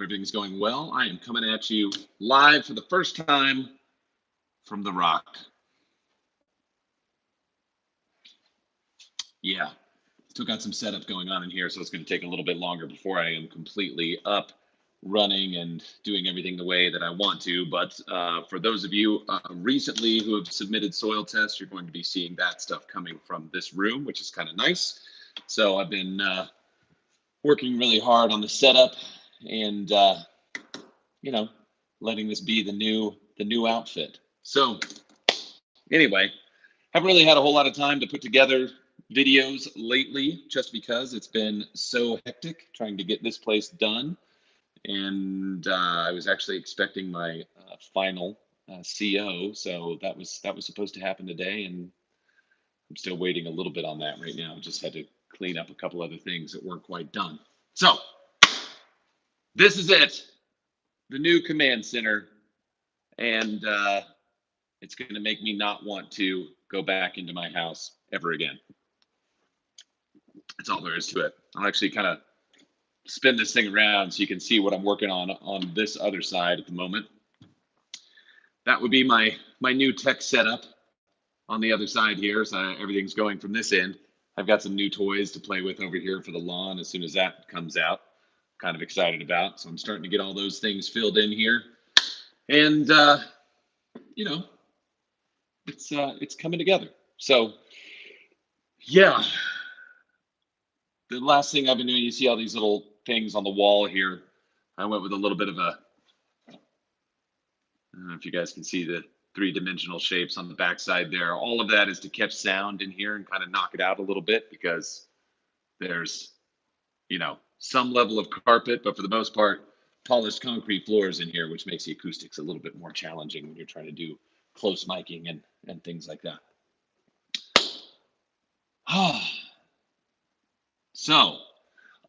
Everything's going well. I am coming at you live for the first time from the Rock. Yeah, still got some setup going on in here, so it's going to take a little bit longer before I am completely up, running, and doing everything the way that I want to. But for those of you recently who have submitted soil tests, you're going to be seeing that stuff coming from this room, which is kind of nice. So I've been working really hard on the setup and letting this be the new outfit. So anyway, haven't really had a whole lot of time to put together videos lately, just because it's been so hectic trying to get this place done. And I was actually expecting my final CO, so that was supposed to happen today, and I'm still waiting a little bit on that right now. Just had to clean up a couple other things that weren't quite done. So this is it, the new command center, and it's going to make me not want to go back into my house ever again. That's all there is to it. I'll actually kind of spin this thing around so you can see what I'm working on this other side at the moment. That would be my new tech setup on the other side here. So everything's going from this end. I've got some new toys to play with over here for the lawn as soon as that comes out. Kind of excited about. So I'm starting to get all those things filled in here. And, it's coming together. So, yeah. The last thing I've been doing, you see all these little things on the wall here. I went with a little bit of I don't know if you guys can see the three-dimensional shapes on the backside there. All of that is to catch sound in here and kind of knock it out a little bit, because there's, some level of carpet, but for the most part, polished concrete floors in here, which makes the acoustics a little bit more challenging when you're trying to do close miking and things like that. So,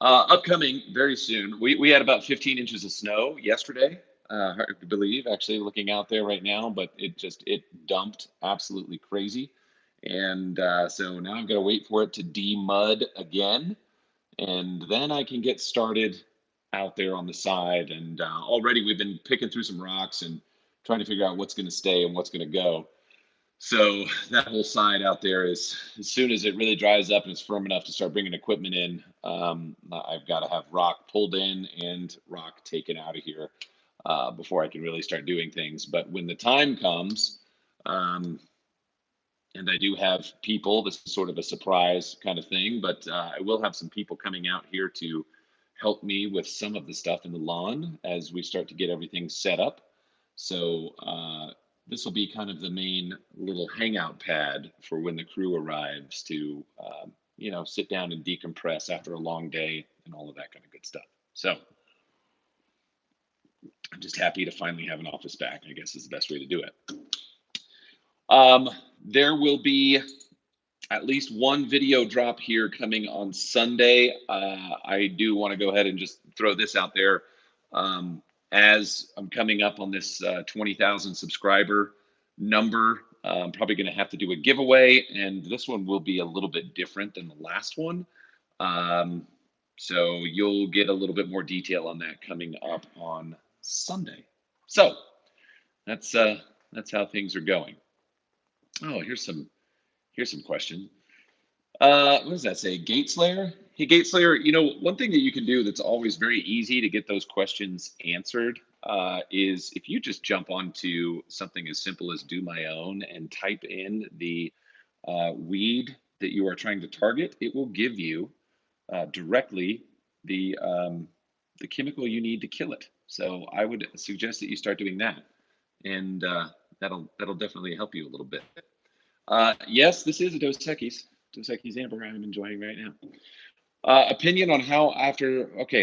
upcoming very soon, we had about 15 inches of snow yesterday, hard to believe, actually, looking out there right now, but it dumped absolutely crazy. And so now I'm going to wait for it to de-mud again, and then I can get started out there on the side. And already we've been picking through some rocks and trying to figure out what's going to stay and what's going to go. So that whole side out there is, as soon as it really dries up and it's firm enough to start bringing equipment in, I've got to have rock pulled in and rock taken out of here before I can really start doing things. But when the time comes, and I do have people, this is sort of a surprise kind of thing, but I will have some people coming out here to help me with some of the stuff in the lawn as we start to get everything set up. So this will be kind of the main little hangout pad for when the crew arrives to, sit down and decompress after a long day and all of that kind of good stuff. So I'm just happy to finally have an office back, I guess is the best way to do it. There will be at least one video drop here coming on Sunday. I do want to go ahead and just throw this out there. As I'm coming up on this 20,000 subscriber number, I'm probably going to have to do a giveaway, and this one will be a little bit different than the last one. So you'll get a little bit more detail on that coming up on Sunday. So that's how things are going. Oh, here's some question. What does that say? Gate Slayer? Hey, Gate Slayer, one thing that you can do that's always very easy to get those questions answered is if you just jump onto something as simple as Do My Own and type in the weed that you are trying to target, it will give you directly the chemical you need to kill it. So I would suggest that you start doing that, and that'll definitely help you a little bit. Yes, this is a Dos Equis Amber I'm enjoying right now. Opinion on how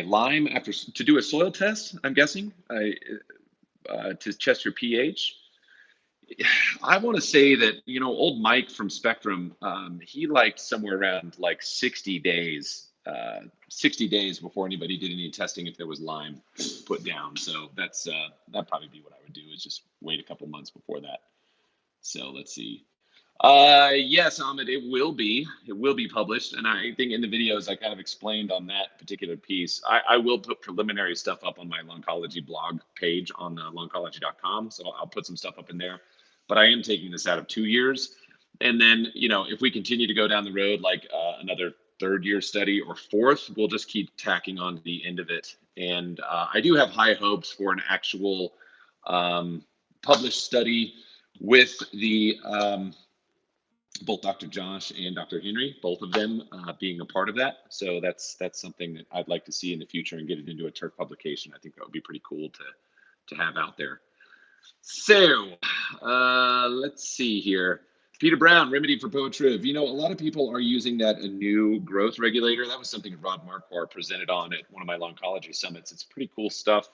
lime after to do a soil test, I'm guessing, to test your pH. I want to say that, old Mike from Spectrum, he liked somewhere around like 60 days before anybody did any testing if there was lime put down. So that'd probably be what I would do, is just wait a couple months before that. So let's see. Yes, Ahmed, it will be. It will be published, and I think in the videos I kind of explained on that particular piece. I will put preliminary stuff up on my Lawncology blog page on lawncology.com, so I'll put some stuff up in there. But I am taking this out of 2 years, and then if we continue to go down the road, like another third-year study or fourth, we'll just keep tacking on to the end of it. And I do have high hopes for an actual published study with the both Dr. Josh and Dr. Henry, both of them being a part of that. So that's something that I'd like to see in the future and get it into a Turk publication. I think that would be pretty cool to have out there. So let's see here. Peter Brown, remedy for Potriv. A lot of people are using that a new growth regulator. That was something Rod Marquardt presented on at one of my Lawncology summits. It's pretty cool stuff.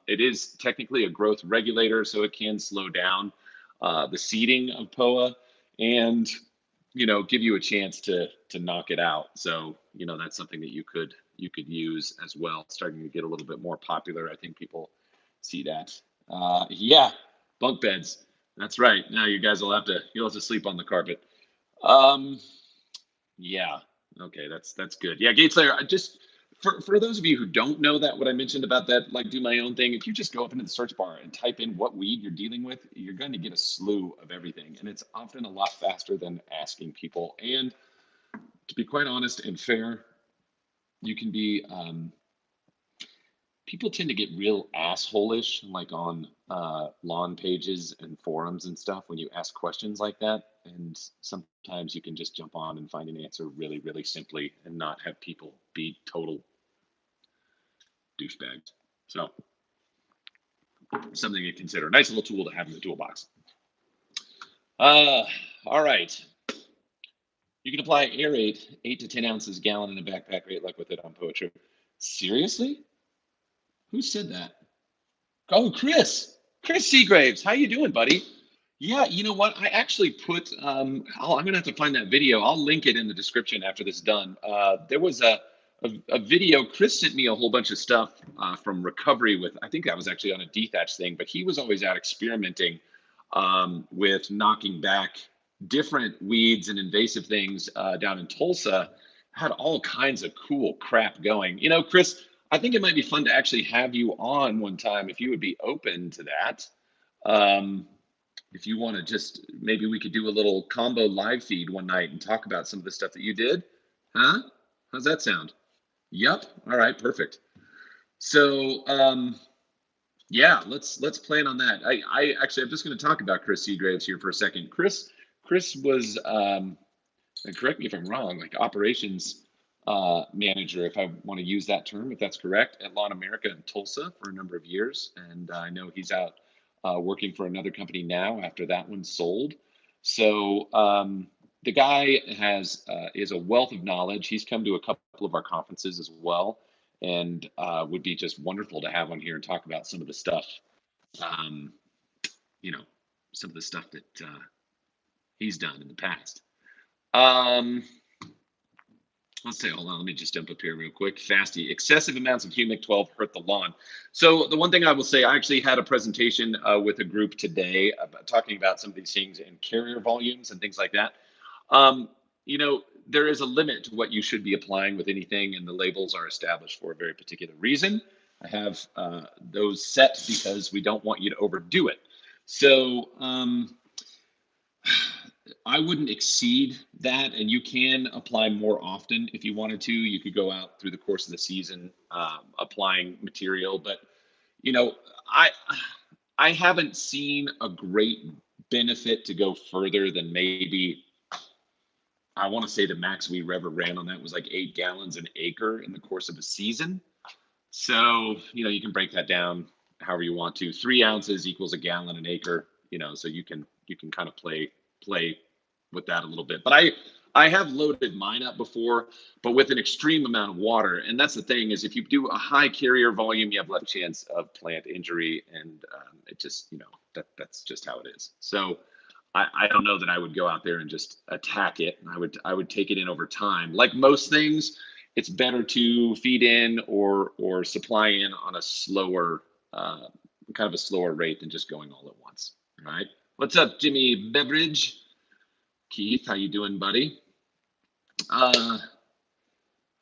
It is technically a growth regulator, so it can slow down the seeding of POA and give you a chance to knock it out. So that's something that you could use as well. It's starting to get a little bit more popular. I think people see that. Yeah, bunk beds. That's right. Now you guys will have to sleep on the carpet. Yeah. Okay, that's good. Yeah, Gates Layer. I just for those of you who don't know that what I mentioned about that, like do my own thing. If you just go up into the search bar and type in what weed you're dealing with, you're going to get a slew of everything, and it's often a lot faster than asking people. And to be quite honest and fair, you can be people tend to get real asshole-ish, like on lawn pages and forums and stuff when you ask questions like that. And sometimes you can just jump on and find an answer really, really simply and not have people be total douchebags. So something to consider. Nice little tool to have in the toolbox. All right. You can apply aerate 8 to 10 ounces gallon in a backpack rate like with it on Poetry. Seriously? Who said that? Oh, Chris Seagraves. How you doing, buddy? Yeah, you know what? I actually put. I'm gonna have to find that video. I'll link it in the description after this is done. There was a video. Chris sent me a whole bunch of stuff from recovery with. I think that was actually on a dethatch thing, but he was always out experimenting with knocking back different weeds and invasive things down in Tulsa. Had all kinds of cool crap going. Chris, I think it might be fun to actually have you on one time if you would be open to that. If you want to just, maybe we could do a little combo live feed one night and talk about some of the stuff that you did. Huh? How's that sound? Yep. All right. Perfect. So, yeah, let's plan on that. I actually, I'm just going to talk about Chris Seagraves here for a second. Chris was, and correct me if I'm wrong, like operations manager, if I want to use that term, if that's correct, at Lawn America in Tulsa for a number of years. And I know he's out working for another company now after that one sold. So the guy is a wealth of knowledge. He's come to a couple of our conferences as well, and would be just wonderful to have on here and talk about some of the stuff, um, some of the stuff that he's done in the past. Let's say, hold on, let me just jump up here real quick. Fasty, excessive amounts of humic 12 hurt the lawn. So the one thing I will say, I actually had a presentation with a group today about talking about some of these things in carrier volumes and things like that. There is a limit to what you should be applying with anything, and the labels are established for a very particular reason. I have those set because we don't want you to overdo it. So I wouldn't exceed that, and you can apply more often if you wanted to. You could go out through the course of the season applying material, but I haven't seen a great benefit to go further than maybe, I want to say the max we ever ran on that was like 8 gallons an acre in the course of a season. So you can break that down however you want to. 3 ounces equals a gallon an acre. So you can kind of play with that a little bit. But I have loaded mine up before, but with an extreme amount of water. And that's the thing, is if you do a high carrier volume, you have less chance of plant injury, and it just that's just how it is. So I don't know that I would go out there and just attack it. I would take it in over time. Like most things, it's better to feed in or supply in on a slower kind of a slower rate than just going all at once. All right. What's up, Jimmy Beveridge? Keith, how you doing, buddy? Uh,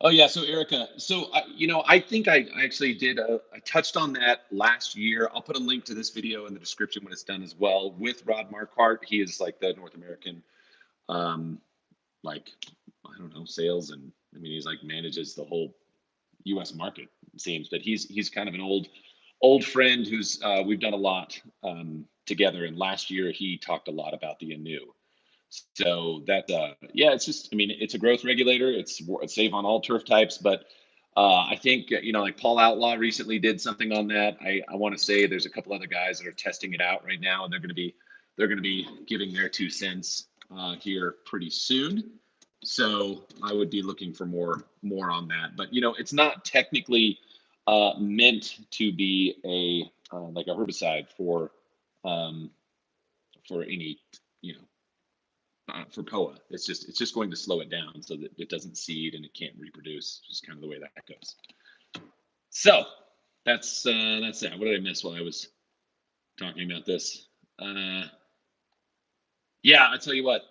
oh yeah, so Erica, I think I actually did. I touched on that last year. I'll put a link to this video in the description when it's done as well with Rod Marquardt. He is like the North American, um, like I don't know, sales, and I mean he's like manages the whole U.S. market, it seems. But he's kind of an old friend who's we've done a lot together. And last year he talked a lot about the Anu. So that, yeah, it's just, I mean, it's a growth regulator. It's safe on all turf types, but I think, like Paul Outlaw recently did something on that. I want to say there's a couple other guys that are testing it out right now, and they're going to be giving their 2 cents here pretty soon. So I would be looking for more on that. But it's not technically meant to be a like a herbicide um, for any you know for POA. It's just going to slow it down so that it doesn't seed and it can't reproduce. Just kind of the way that goes. So that's that. What did I miss while I was talking about this? Yeah, I tell you what.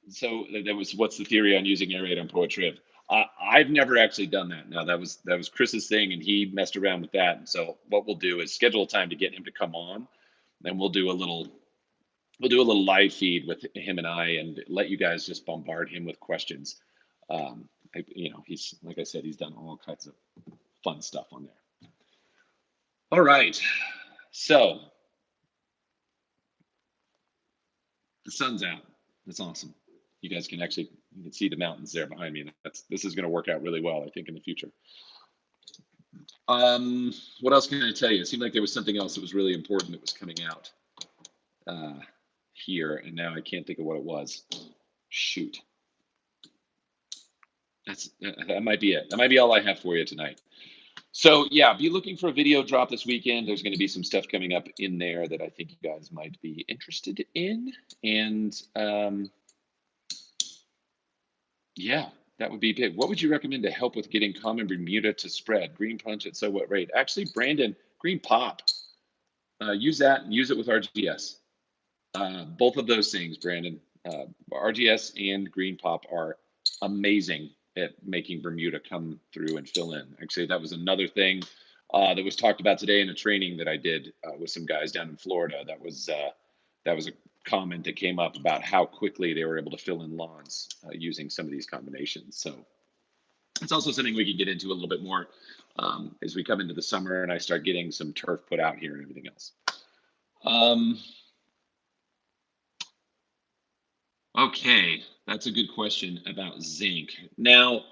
So that was what's the theory on using aerate on POA Triv? I've never actually done that. Now that was Chris's thing, and he messed around with that. And so what we'll do is schedule a time to get him to come on, and we'll do a little live feed with him and I, and let you guys just bombard him with questions. He's like I said, he's done all kinds of fun stuff on there. All right, so the sun's out. That's awesome. You guys can see the mountains there behind me. This is going to work out really well, I think, in the future. What else can I tell you? It seemed like there was something else that was really important that was coming out here, and now I can't think of what it was. Shoot. That might be it. That might be all I have for you tonight. So yeah, be looking for a video drop this weekend. There's going to be some stuff coming up in there that I think you guys might be interested in. And yeah, that would be big. What would you recommend to help with getting common Bermuda to spread? Green punch at so what rate? Actually, Brandon, green pop. Use that and use it with RGS. Both of those things, Brandon. RGS and green pop are amazing at making Bermuda come through and fill in. Actually, that was another thing that was talked about today in a training that I did with some guys down in Florida. That was a comment that came up about how quickly they were able to fill in lawns using some of these combinations. So it's also something we can get into a little bit more as we come into the summer and I start getting some turf put out here and everything else. Okay, that's a good question about zinc. Now,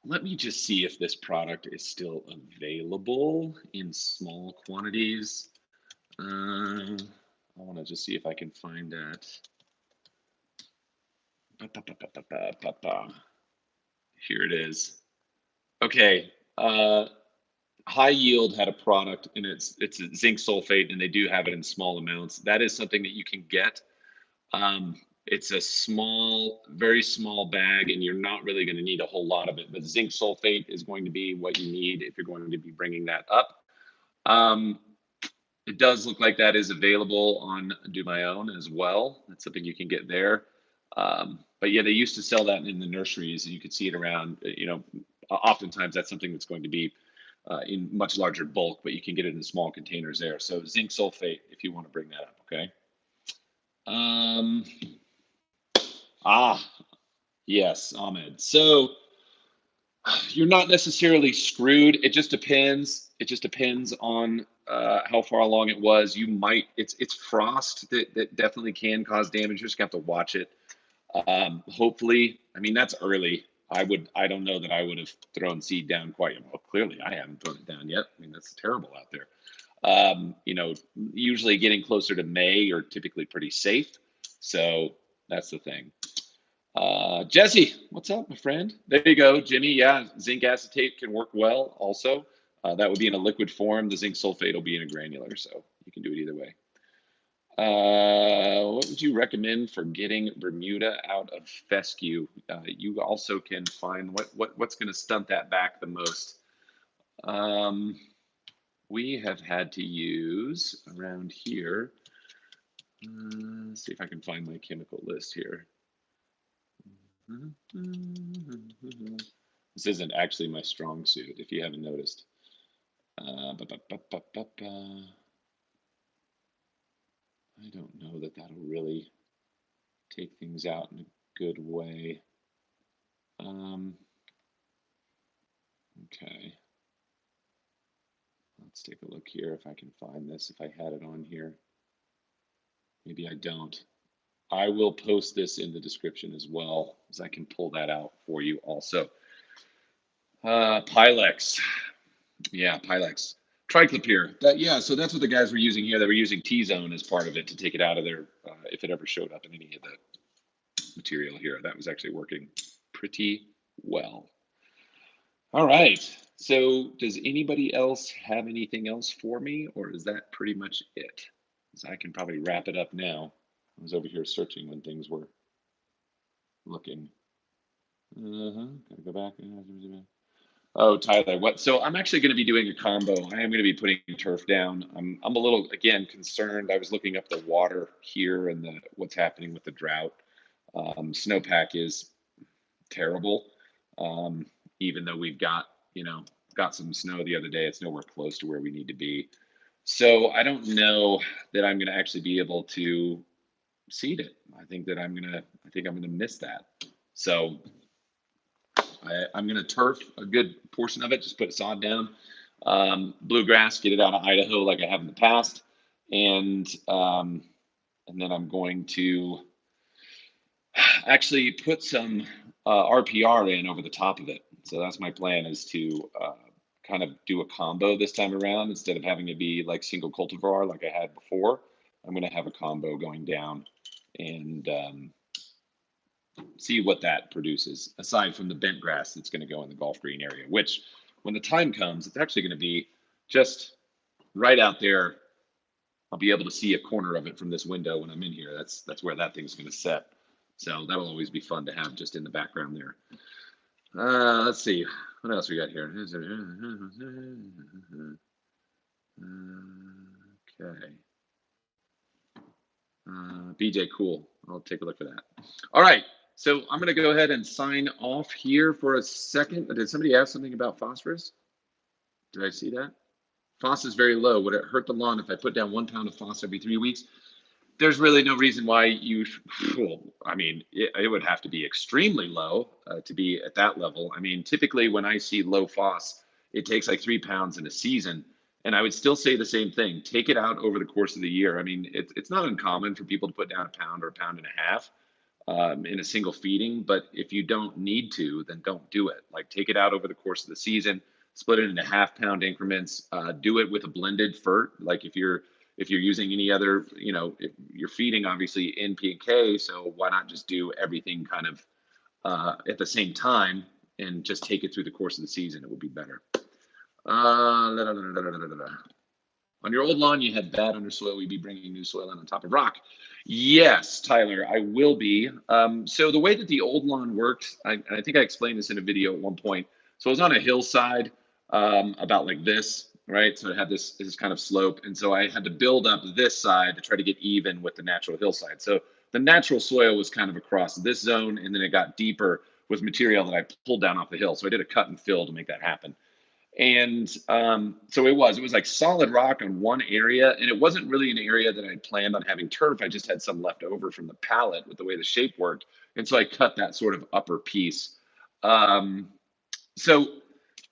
let me just see if this product is still available in small quantities. I want to just see if I can find that. Here it is. Okay, High Yield had a product, and it's a zinc sulfate, and they do have it in small amounts. That is something that you can get. It's a small, very small bag, and you're not really going to need a whole lot of it. But zinc sulfate is going to be what you need if you're going to be bringing that up. It does look like that is available on Do My Own as well. That's something you can get there. But yeah, they used to sell that in the nurseries, and you could see it around. Oftentimes that's something that's going to be in much larger bulk, but you can get it in small containers there. So zinc sulfate, if you want to bring that up, okay. Yes, Ahmed. So you're not necessarily screwed. It just depends. It just depends on how far along it was. You might. It's frost that definitely can cause damage. You just have to watch it. Hopefully, I mean that's early. I don't know that I would have thrown seed down quite. Well, clearly I haven't thrown it down yet. I mean that's terrible out there. Usually getting closer to May, you're typically pretty safe. So that's the thing. Jesse, what's up, my friend? There you go, Jimmy. Yeah, zinc acetate can work well also. That would be in a liquid form. The zinc sulfate will be in a granular, so you can do it either way. What would you recommend for getting Bermuda out of fescue? You also can find what's going to stunt that back the most. We have had to use around here. Let's see if I can find my chemical list here. This isn't actually my strong suit, if you haven't noticed. I don't know that that'll really take things out in a good way. Okay. Let's take a look here if I can find this, if I had it on here. Maybe I don't. I will post this in the description as well, as I can pull that out for you also. Pylex. Yeah, Pylex. Triclopyr. Yeah, so that's what the guys were using here. They were using T-zone as part of it to take it out of there if it ever showed up in any of the material here. That was actually working pretty well. All right. So does anybody else have anything else for me, or is that pretty much it? So I can probably wrap it up now. I was over here searching when things were looking. Gotta go back. Oh, Tyler, what? So I'm actually going to be doing a combo. I am going to be putting turf down. I'm a little again concerned. I was looking up the water here and what's happening with the drought. Snowpack is terrible. Even though we've got some snow the other day, it's nowhere close to where we need to be. So I don't know that I'm going to actually be able to seed it. I think I'm going to miss that. So I'm going to turf a good portion of it, just put sod down, bluegrass, get it out of Idaho like I have in the past, and then I'm going to actually put some RPR in over the top of it. So that's my plan, is to kind of do a combo this time around instead of having it be like single cultivar like I had before. I'm going to have a combo going down and see what that produces, aside from the bent grass that's going to go in the golf green area, which when the time comes, it's actually going to be just right out there. I'll be able to see a corner of it from this window when I'm in here. That's where that thing's going to set. So that'll always be fun to have just in the background there. Let's see. What else we got here? Okay. BJ, cool. I'll take a look for that. All right. So I'm going to go ahead and sign off here for a second. Did somebody ask something about phosphorus? Did I see that? Phos is very low. Would it hurt the lawn if I put down 1 pound of phos every 3 weeks? There's really no reason why you, well, I mean, it would have to be extremely low to be at that level. I mean, typically when I see low phos, it takes like 3 pounds in a season. And I would still say the same thing. Take it out over the course of the year. I mean, it's not uncommon for people to put down a pound or a pound and a half in a single feeding. But if you don't need to, then don't do it. Like, take it out over the course of the season, split it into half-pound increments. Do it with a blended FERT. Like if you're using any other, if you're feeding obviously NP and K, so why not just do everything kind of at the same time and just take it through the course of the season? It would be better. On your old lawn, you had bad undersoil. We'd be bringing new soil in on top of rock. Yes, Tyler, I will be. So the way that the old lawn worked, I think I explained this in a video at one point. So it was on a hillside about like this, right? So it had this kind of slope. And so I had to build up this side to try to get even with the natural hillside. So the natural soil was kind of across this zone, and then it got deeper with material that I pulled down off the hill. So I did a cut and fill to make that happen. And so it was like solid rock on one area, and it wasn't really an area that I planned on having turf. I just had some left over from the pallet with the way the shape worked, and so I cut that sort of upper piece. So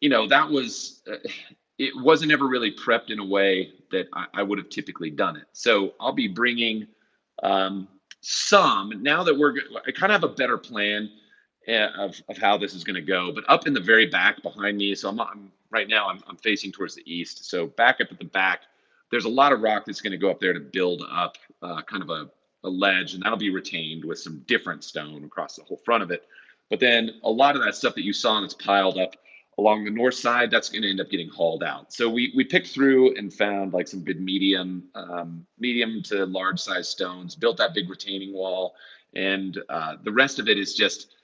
that was it wasn't ever really prepped in a way that I would have typically done it. So I'll be bringing some now that I kind of have a better plan of how this is going to go. But up in the very back behind me, so I'm right now I'm facing towards the east. So back up at the back, there's a lot of rock that's going to go up there to build up kind of a ledge, and that'll be retained with some different stone across the whole front of it. But then a lot of that stuff that you saw that's piled up along the north side, that's going to end up getting hauled out. So we picked through and found like some good medium to large size stones, built that big retaining wall, and the rest of it is just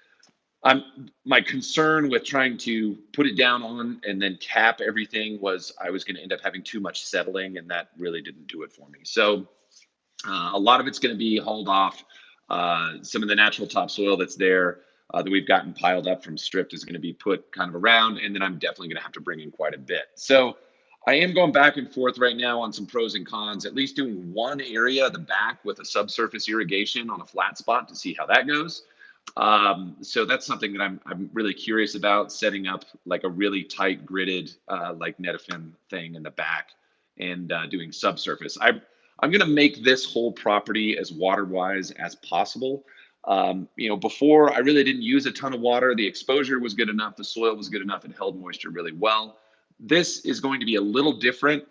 my concern with trying to put it down on and then cap everything was I was going to end up having too much settling, and that really didn't do it for me. So A lot of it's going to be hauled off. Some of the natural topsoil that's there that we've gotten piled up from stripped is going to be put kind of around, and then I'm definitely going to have to bring in quite a bit. So I am going back and forth right now on some pros and cons, at least doing one area of the back with a subsurface irrigation on a flat spot to see how that goes. So that's something that I'm really curious about, setting up like a really tight gridded like Netafim thing in the back and doing subsurface. I'm going to make this whole property as water wise as possible. Before I really didn't use a ton of water. The exposure was good enough. The soil was good enough. It held moisture really well. This is going to be a little different,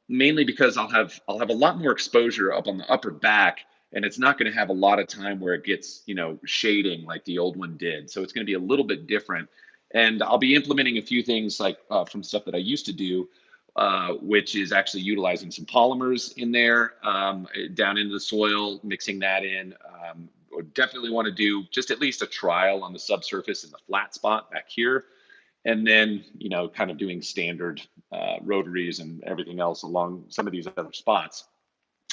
mainly because I'll have a lot more exposure up on the upper back, and it's not going to have a lot of time where it gets shading like the old one did. So it's going to be a little bit different, and I'll be implementing a few things like from stuff that I used to do, which is actually utilizing some polymers in there down into the soil, mixing that in. Definitely want to do just at least a trial on the subsurface in the flat spot back here. And then, kind of doing standard rotaries and everything else along some of these other spots.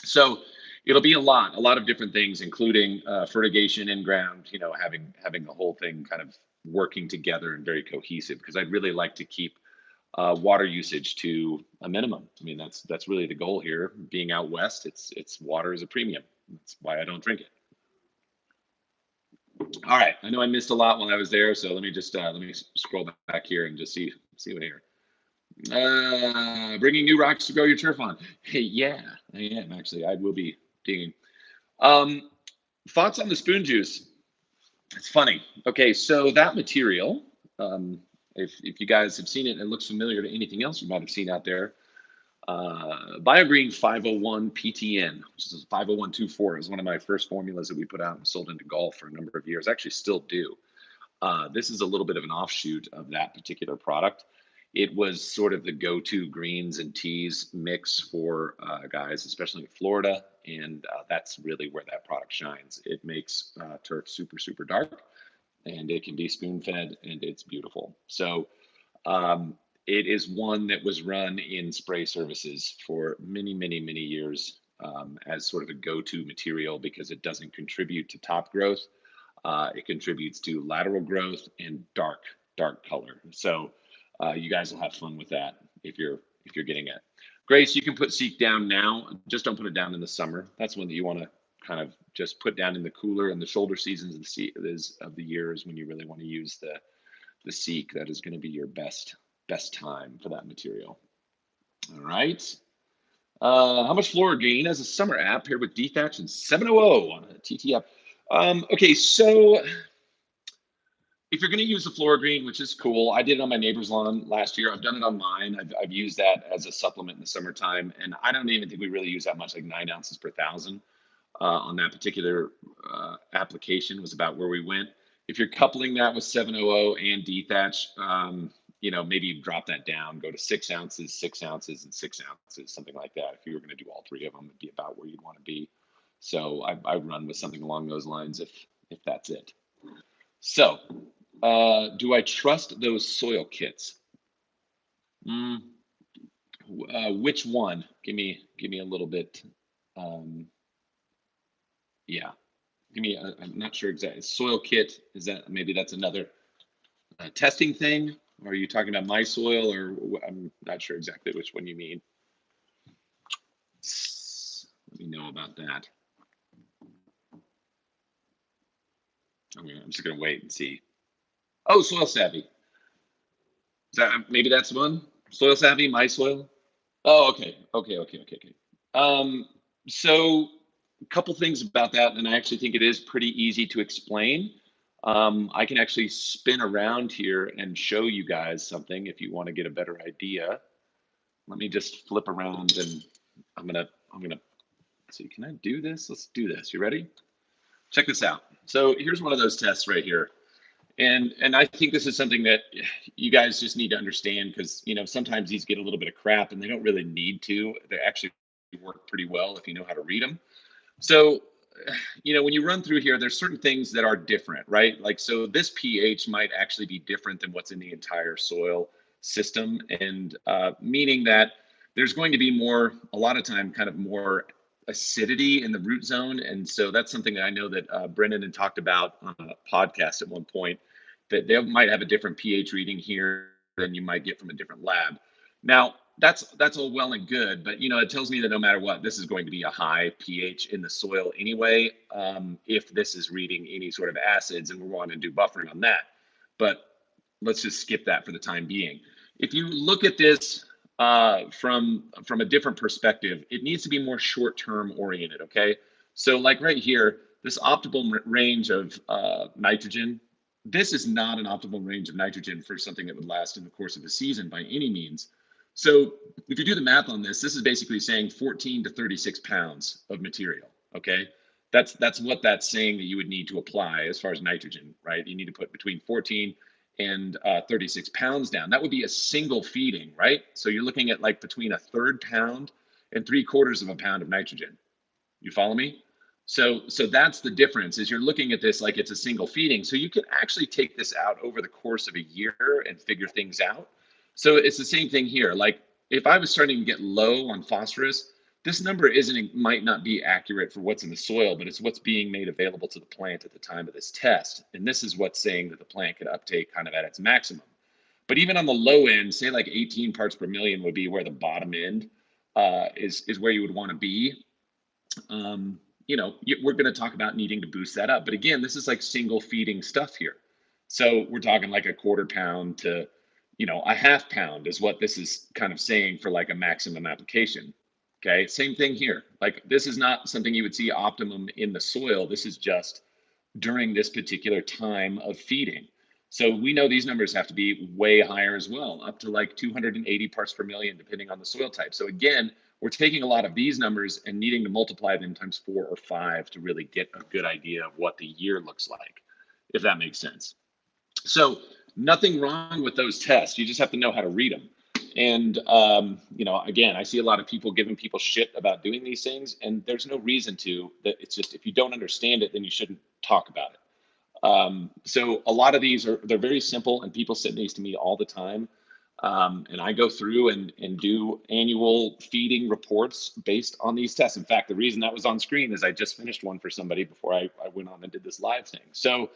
So it'll be a lot of different things, including fertigation in ground, having the whole thing kind of working together and very cohesive, because I'd really like to keep water usage to a minimum. I mean, that's really the goal here. Being out west, it's water is a premium. That's why I don't drink it. All right, I know I missed a lot while I was there, so let me just let me scroll back here and just see what here. Bringing new rocks to grow your turf on. Hey, yeah, I am actually. I will be digging. Um, Thoughts on the spoon juice? It's funny. Okay, so that material, if you guys have seen it and it looks familiar to anything else you might have seen out there, BioGreen 501 PTN, which is 50124, is one of my first formulas that we put out and sold into golf for a number of years. Actually, still do. This is a little bit of an offshoot of that particular product. It was sort of the go-to greens and teas mix for guys, especially in Florida, and that's really where that product shines. It makes turf super, super dark, and it can be spoon-fed, and it's beautiful. So it is one that was run in spray services for many, many, many years as sort of a go-to material because it doesn't contribute to top growth. It contributes to lateral growth and dark color. So you guys will have fun with that if you're getting it. Grace, you can put seek down now. Just don't put it down in the summer. That's one that you want to kind of just put down in the cooler and the shoulder seasons of the year is when you really want to use the seek. That is going to be your best time for that material. All right. How much floor gain as a summer app paired with dethatch and 700 on a TTF? Okay, so if you're going to use the floor green, which is cool, I did it on my neighbor's lawn last year. I've done it on mine. I've used that as a supplement in the summertime, and I don't even think we really use that much, like 9 ounces per thousand on that particular application was about where we went. If you're coupling that with 700 and dethatch, maybe drop that down, go to 6 ounces, 6 ounces, and 6 ounces, something like that. If you were going to do all three of them, it'd be about where you'd want to be. So I run with something along those lines if that's it. So, do I trust those soil kits? Which one? Give me a little bit. Yeah, I'm not sure exactly. Soil kit, is that maybe that's another testing thing? Or are you talking about my soil, or I'm not sure exactly which one you mean. Let me know about that. I'm just gonna wait and see. Oh, Soil Savvy. Is that maybe that's one? Soil Savvy, my soil. Oh, okay. So a couple things about that, and I actually think it is pretty easy to explain. I can actually spin around here and show you guys something if you want to get a better idea. Let me just flip around and I'm gonna see, can I do this? Let's do this. You ready? Check this out. So here's one of those tests right here. And I think this is something that you guys just need to understand because sometimes these get a little bit of crap and they don't really need to. They actually work pretty well if you know how to read them. So when you run through here, there's certain things that are different, right? Like, so this pH might actually be different than what's in the entire soil system, and meaning that there's going to be more, a lot of time, kind of more acidity in the root zone. And so that's something that I know that Brendan had talked about on a podcast at one point, that they might have a different pH reading here than you might get from a different lab. Now, that's all well and good, but it tells me that no matter what, this is going to be a high pH in the soil anyway, if this is reading any sort of acids, and we're wanting to do buffering on that. But let's just skip that for the time being. If you look at this from a different perspective, it needs to be more short-term oriented. Okay, so like right here, this optimal range of nitrogen. This is not an optimal range of nitrogen for something that would last in the course of a season by any means. So if you do the math on this, this is basically saying 14 to 36 pounds of material. Okay, that's what that's saying that you would need to apply as far as nitrogen, right? You need to put between 14 and 36 pounds down. That would be a single feeding, right? So you're looking at like between a third pound and 3/4 of a pound of nitrogen. You follow me? So that's the difference, is you're looking at this like it's a single feeding. So you can actually take this out over the course of a year and figure things out. So it's the same thing here. Like if I was starting to get low on phosphorus, this number might not be accurate for what's in the soil, but it's what's being made available to the plant at the time of this test. And this is what's saying that the plant can uptake kind of at its maximum. But even on the low end, say like 18 parts per million would be where the bottom end is where you would want to be. We're going to talk about needing to boost that up. But again, this is like single feeding stuff here. So we're talking like a 1/4 pound to, a 1/2 pound is what this is kind of saying for like a maximum application. Okay, same thing here. Like this is not something you would see optimum in the soil. This is just during this particular time of feeding. So we know these numbers have to be way higher as well, up to like 280 parts per million, depending on the soil type. So again, we're taking a lot of these numbers and needing to multiply them times 4 or 5 to really get a good idea of what the year looks like, if that makes sense. So nothing wrong with those tests. You just have to know how to read them. And, again, I see a lot of people giving people shit about doing these things, and there's no reason to. That it's just, if you don't understand it, then you shouldn't talk about it. So a lot of these they're very simple, and people send these to me all the time. And I go through and do annual feeding reports based on these tests. In fact, the reason that was on screen is I just finished one for somebody before I went on and did this live thing. So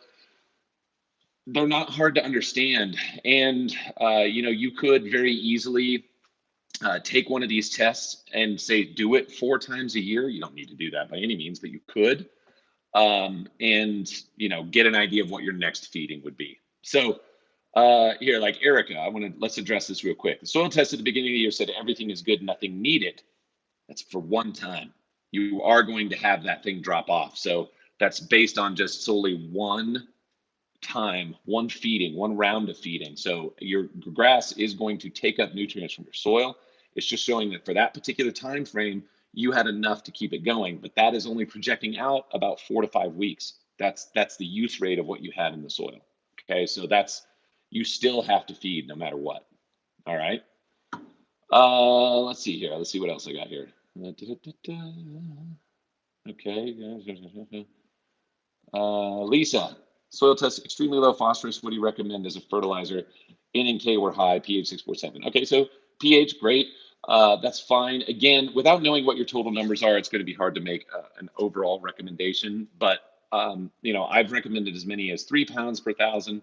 they're not hard to understand. And, you could very easily take one of these tests and say, do it 4 times a year. You don't need to do that by any means, but you could. And, get an idea of what your next feeding would be. So here, like Erica, let's address this real quick. The soil test at the beginning of the year said everything is good, nothing needed. That's for one time. You are going to have that thing drop off. So that's based on just solely one time, one feeding, one round of feeding. So your grass is going to take up nutrients from your soil. It's just showing that for that particular time frame, you had enough to keep it going, but that is only projecting out about 4 to 5 weeks. That's the use rate of what you had in the soil. Okay, so you still have to feed no matter what. All right. Let's see here. Let's see what else I got here. Okay. Lisa, soil test extremely low phosphorus. What do you recommend as a fertilizer? N and K were high, pH 6.7. Okay, so pH, great. That's fine. Again, without knowing what your total numbers are, it's going to be hard to make an overall recommendation. But I've recommended as many as 3 pounds per thousand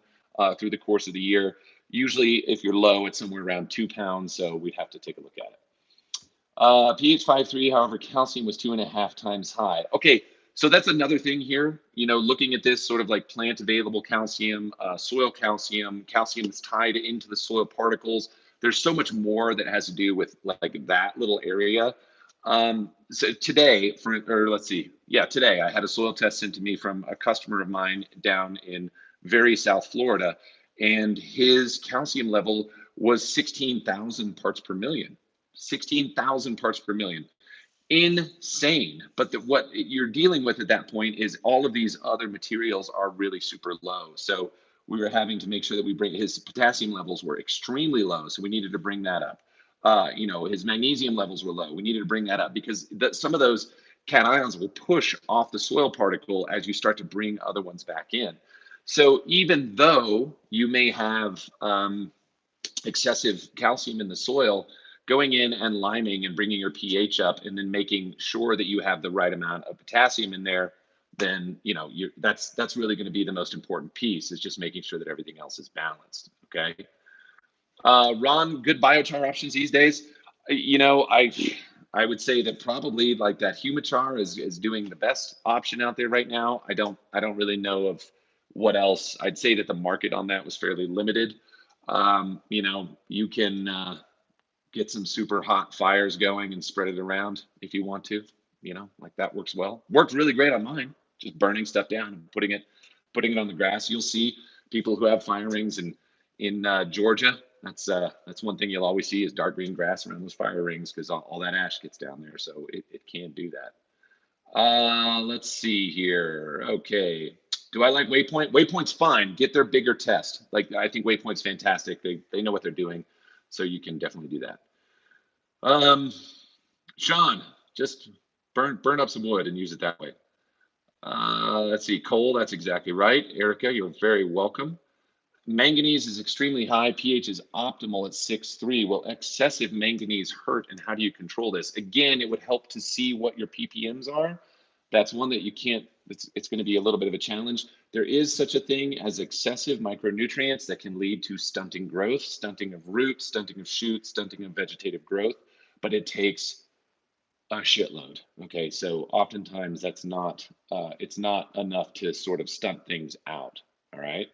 through the course of the year. Usually, if you're low, it's somewhere around 2 pounds. So we'd have to take a look at it. pH 5.3. However, calcium was 2.5 times high. Okay. So that's another thing here, looking at this sort of like plant available calcium, soil calcium, calcium that's tied into the soil particles. There's so much more that has to do with like that little area. So today, today I had a soil test sent to me from a customer of mine down in very South Florida, and his calcium level was 16,000 parts per million. 16,000 parts per million. Insane. But what you're dealing with at that point is all of these other materials are really super low. So we were having to make sure that we bring his potassium levels were extremely low. So we needed to bring that up. His magnesium levels were low. We needed to bring that up because some of those cations will push off the soil particle as you start to bring other ones back in. So even though you may have excessive calcium in the soil, going in and liming and bringing your pH up, and then making sure that you have the right amount of potassium in there, then that's really going to be the most important piece, is just making sure that everything else is balanced. Okay. Ron, good biochar options these days. I would say that probably like that Humichar is doing the best option out there right now. I don't really know of what else. I'd say that the market on that was fairly limited. You can get some super hot fires going and spread it around if you want to. Like that works well. Worked really great on mine. Just burning stuff down and putting it on the grass. You'll see people who have fire rings in Georgia. That's one thing you'll always see is dark green grass around those fire rings, because all that ash gets down there. So it can do that. Let's see here. Okay. Do I like Waypoint? Waypoint's fine. Get their bigger test. Like, I think Waypoint's fantastic. They know what they're doing. So you can definitely do that. Sean, just burn up some wood and use it that way. Let's see, Cole, that's exactly right. Erica, you're very welcome. Manganese is extremely high. pH is optimal at 6.3. Will excessive manganese hurt, and how do you control this? Again, it would help to see what your ppms are. That's one that you can't, it's going to be a little bit of a challenge. There is such a thing as excessive micronutrients that can lead to stunting growth, stunting of roots, stunting of shoots, stunting of vegetative growth, but it takes a shitload. Okay, so oftentimes that's not, it's not enough to sort of stunt things out. All right.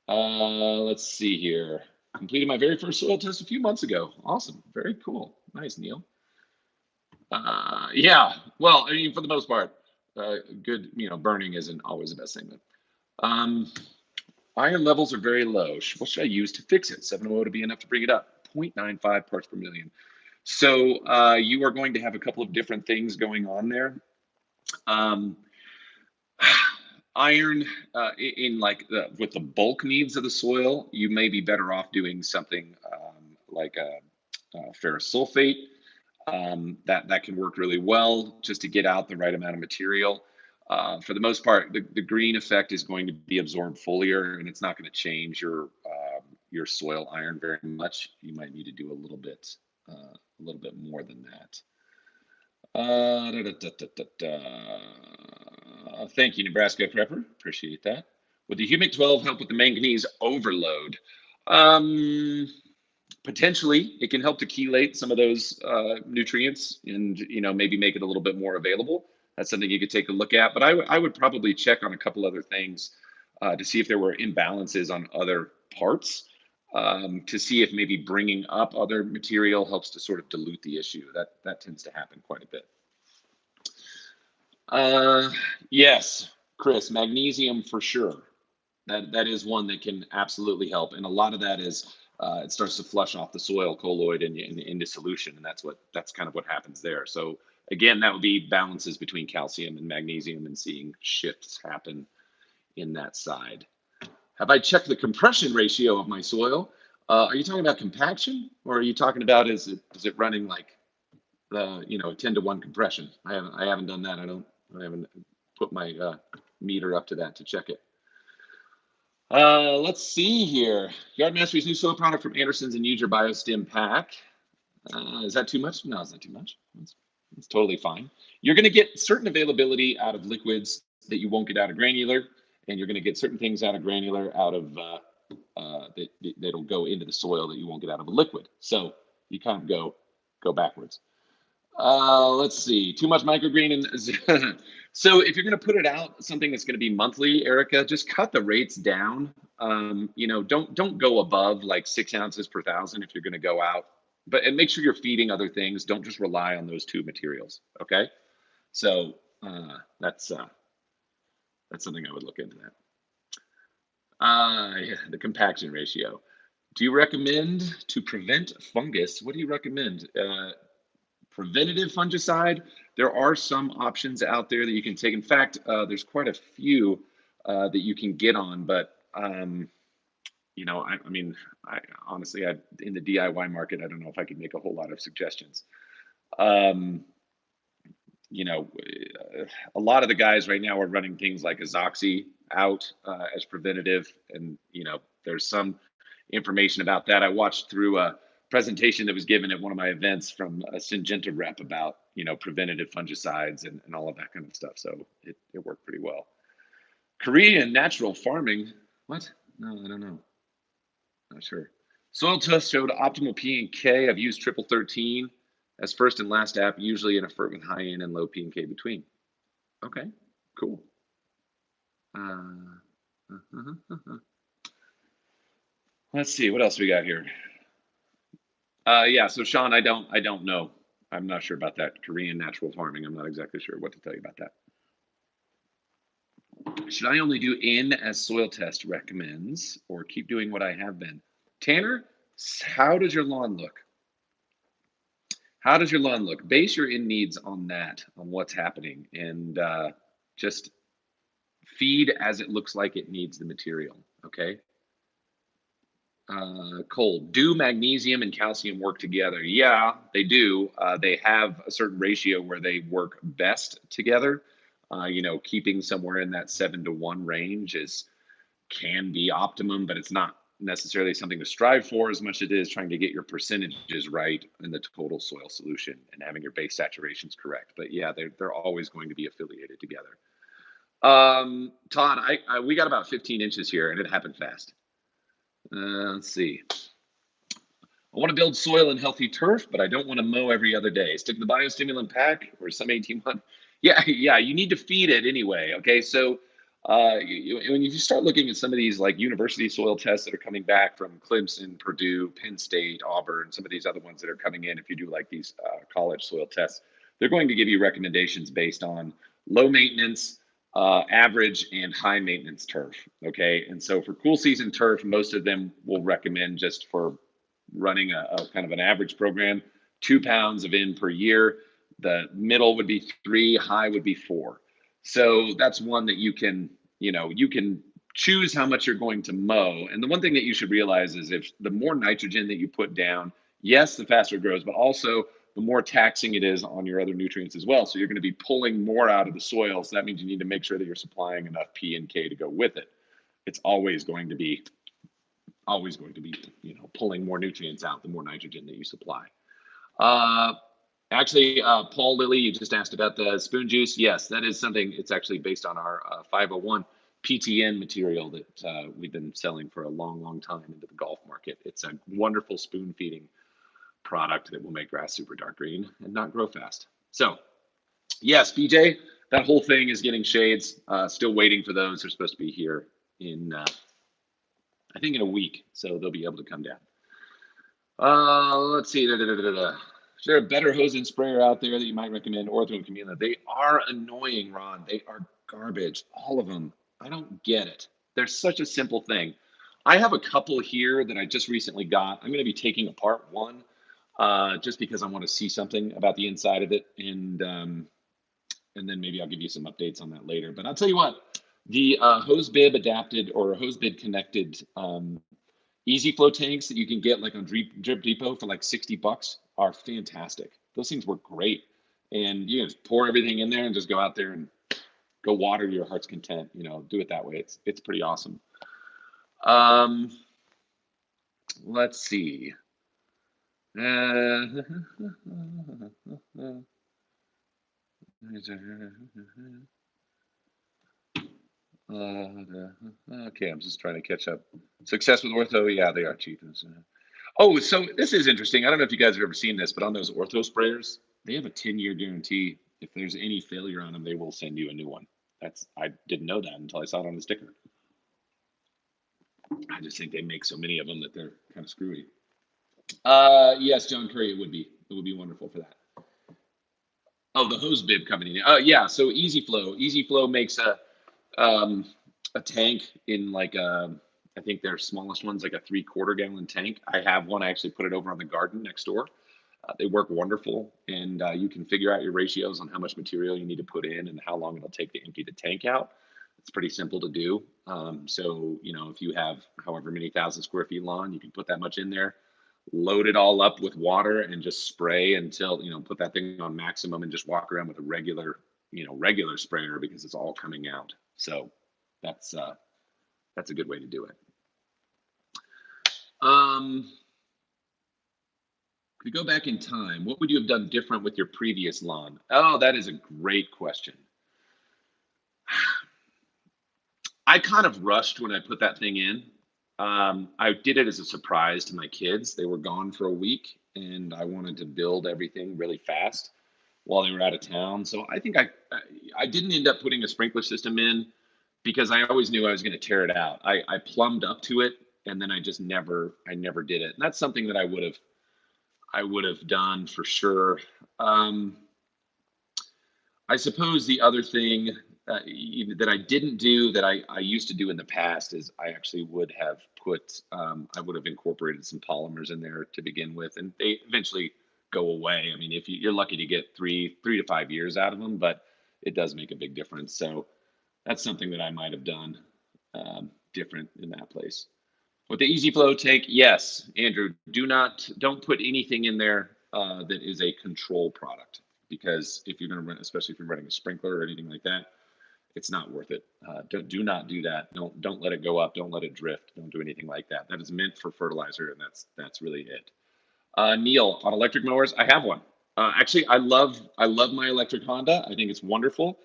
Let's see here. Completed my very first soil test a few months ago. Awesome. Very cool. Nice, Neil. Yeah. Well, I mean, for the most part, good. Burning isn't always the best thing. But iron levels are very low. What should I use to fix it? 7.0 to be enough to bring it up. 0.95 parts per million. So you are going to have a couple of different things going on there. Iron in like with the bulk needs of the soil, you may be better off doing something like a ferrous sulfate. That can work really well just to get out the right amount of material. For the most part, the green effect is going to be absorbed foliar, and it's not going to change your soil iron very much. You might need to do a little bit more than that. Thank you, Nebraska Prepper. Appreciate that. Would the Humic 12 help with the manganese overload? Potentially, it can help to chelate some of those nutrients and maybe make it a little bit more available. That's something you could take a look at. But I would probably check on a couple other things to see if there were imbalances on other parts. To see if maybe bringing up other material helps to sort of dilute the issue. That tends to happen quite a bit. Yes, Chris, magnesium for sure. That is one that can absolutely help, and a lot of that is it starts to flush off the soil colloid and into solution, and that's kind of what happens there. So again, that would be balances between calcium and magnesium, and seeing shifts happen in that side. Have I checked the compression ratio of my soil? Are you talking about compaction, or are you talking about is it running like the 10-to-1 compression? I haven't done that. I haven't put my meter up to that to check it. Let's see here. Yard Mastery's new soil product from Anderson's and use your BioStim pack. Is that too much? No, it's not too much. It's totally fine. You're going to get certain availability out of liquids that you won't get out of granular, and you're going to get certain things out of granular out of that'll go into the soil that you won't get out of a liquid. So you kind of go backwards. Let's see. Too much microgreen. And so if you're going to put it out, something that's going to be monthly, Erica, just cut the rates down. Don't go above like 6 ounces per 1,000 if you're going to go out. And make sure you're feeding other things. Don't just rely on those two materials. Okay. So that's something I would look into that. Yeah, the compaction ratio. Do you recommend to prevent fungus? What do you recommend? Preventative fungicide. There are some options out there that you can take. In fact, there's quite a few that you can get on, but I honestly, in the DIY market, I don't know if I could make a whole lot of suggestions. A lot of the guys right now are running things like Azoxy out as preventative, and there's some information about that. I watched through presentation that was given at one of my events from a Syngenta rep about, preventative fungicides and all of that kind of stuff. So it worked pretty well. Korean natural farming. What? No, I don't know. Not sure. Soil test showed optimal P and K. I've used triple 13 as first and last app, usually in a FERT with high N and low P and K between. Okay, cool. Let's see what else we got here. Yeah, so Sean, I don't know. I'm not sure about that Korean natural farming. I'm not exactly sure what to tell you about that. Should I only do N as soil test recommends, or keep doing what I have been? Tanner, how does your lawn look? How does your lawn look? Base your in needs on that, on what's happening, and just feed as it looks like it needs the material. Okay. Cole, do magnesium and calcium work together? Yeah, they do. They have a certain ratio where they work best together. Keeping somewhere in that 7-to-1 range can be optimum, but it's not necessarily something to strive for as much as it is trying to get your percentages right in the total soil solution and having your base saturations correct. But yeah, they're always going to be affiliated together. Todd, we got about 15 inches here, and it happened fast. Let's see. I want to build soil and healthy turf, but I don't want to mow every other day. Stick the biostimulant pack or some 18-month. Yeah, you need to feed it anyway. Okay, so when you start looking at some of these like university soil tests that are coming back from Clemson, Purdue, Penn State, Auburn, some of these other ones that are coming in, if you do like these college soil tests, they're going to give you recommendations based on low maintenance, average, and high maintenance turf. Okay, and so for cool season turf, most of them will recommend just for running a kind of an average program, 2 pounds of N per year. The middle would be 3, high would be 4. So that's one that you can choose how much you're going to mow. And the one thing that you should realize is if the more nitrogen that you put down, yes, the faster it grows, but also the more taxing it is on your other nutrients as well. So you're going to be pulling more out of the soil. So that means you need to make sure that you're supplying enough P and K to go with it. It's always going to be pulling more nutrients out the more nitrogen that you supply. Paul Lilly, you just asked about the spoon juice. Yes, that is something. It's actually based on our 501 PTN material that we've been selling for a long time into the golf market. It's a wonderful spoon feeding product that will make grass super dark green and not grow fast. So yes, BJ, that whole thing is getting shades. Still waiting for those. They're supposed to be here in I think in a week, so they'll be able to come down. Let's see. Is there a better hose and sprayer out there that you might recommend? Ortho and Camila. They are annoying, Ron. They are garbage. All of them. I don't get it. They're such a simple thing. I have a couple here that I just recently got. I'm going to be taking apart one just because I want to see something about the inside of it, and then maybe I'll give you some updates on that later. But I'll tell you what, the hose bib adapted or hose bib connected easy flow tanks that you can get like on Drip Depot for like $60 are fantastic. Those things work great. And you just pour everything in there and just go out there and go water to your heart's content. Do it that way. It's pretty awesome. Let's see. Okay, I'm just trying to catch up. Success with ortho, yeah, they are cheap. Oh, so this is interesting. I don't know if you guys have ever seen this, but on those ortho sprayers, they have a 10-year guarantee. If there's any failure on them, they will send you a new one. I didn't know that until I saw it on the sticker. I just think they make so many of them that they're kind of screwy. Yes, John Curry, it would be wonderful for that. Oh, the hose bib company. Yeah, so Easy Flow makes a tank in like I think their smallest one's like a 3/4 gallon tank. I have one. I actually put it over on the garden next door. They work wonderful, and you can figure out your ratios on how much material you need to put in and how long it'll take to empty the tank out. It's pretty simple to do. So if you have however many thousand square feet lawn, you can put that much in there, load it all up with water, and just spray until put that thing on maximum and just walk around with a regular sprayer because it's all coming out. So that's a good way to do it. If you go back in time, what would you have done different with your previous lawn? Oh, that is a great question. I kind of rushed when I put that thing in. I did it as a surprise to my kids. They were gone for a week, and I wanted to build everything really fast while they were out of town. So I think I didn't end up putting a sprinkler system in because I always knew I was going to tear it out. I plumbed up to it, and then I never did it. And that's something that I would have done for sure. Um, I suppose the other thing that I didn't do that I used to do in the past is I actually would have I would have incorporated some polymers in there to begin with, and they eventually go away. I mean, if you're lucky to get 3 to 5 years out of them, but it does make a big difference. So that's something that I might have done different in that place. With the easy flow tank, yes, Andrew, don't put anything in there that is a control product because if you're going to run, especially if you're running a sprinkler or anything like that, it's not worth it. Do not do that. Don't let it go up. Don't let it drift. Don't do anything like that. That is meant for fertilizer, and that's really it. Neil, on electric mowers, I have one. Actually, I love my electric Honda. I think it's wonderful.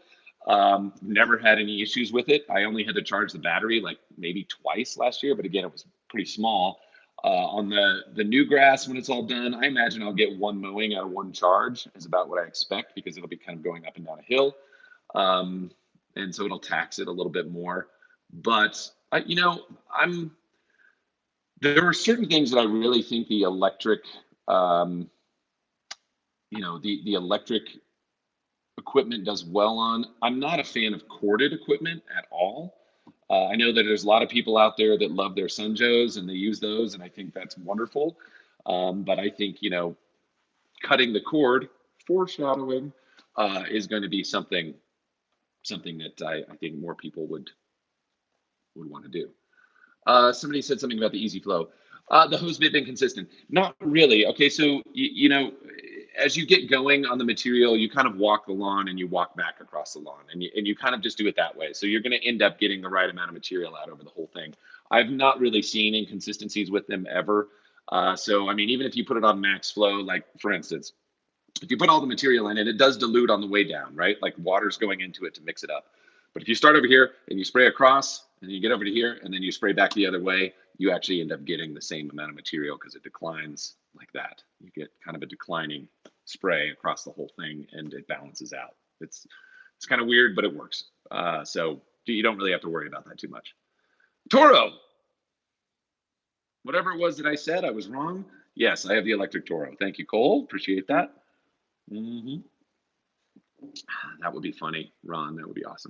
Never had any issues with it. I only had to charge the battery like maybe twice last year, but again, it was pretty small. On the new grass, when it's all done, I imagine I'll get one mowing out of one charge is about what I expect because it'll be kind of going up and down a hill, um, and so it'll tax it a little bit more. But I'm there are certain things that I really think the electric, um, the electric equipment does well on. I'm not a fan of corded equipment at all. I know that there's a lot of people out there that love their Sunjos and they use those, and I think that's wonderful. But I think cutting the cord, foreshadowing, is going to be something that I think more people would want to do. Somebody said something about the easy flow. The hose bit been consistent? Not really. Okay, so as you get going on the material, you kind of walk the lawn and you walk back across the lawn, and you kind of just do it that way. So you're going to end up getting the right amount of material out over the whole thing. I've not really seen inconsistencies with them ever. So I mean, even if you put it on max flow, like for instance, if you put all the material in it, it does dilute on the way down, right? Like water's going into it to mix it up. But if you start over here and you spray across and you get over to here and then you spray back the other way, you actually end up getting the same amount of material because it declines like that. You get kind of a declining spray across the whole thing and it balances out. It's kind of weird, but it works. So you don't really have to worry about that too much. Toro, whatever it was that I said, I was wrong. Yes, I have the electric Toro. Thank you, Cole. Appreciate that. That would be funny, Ron. That would be awesome.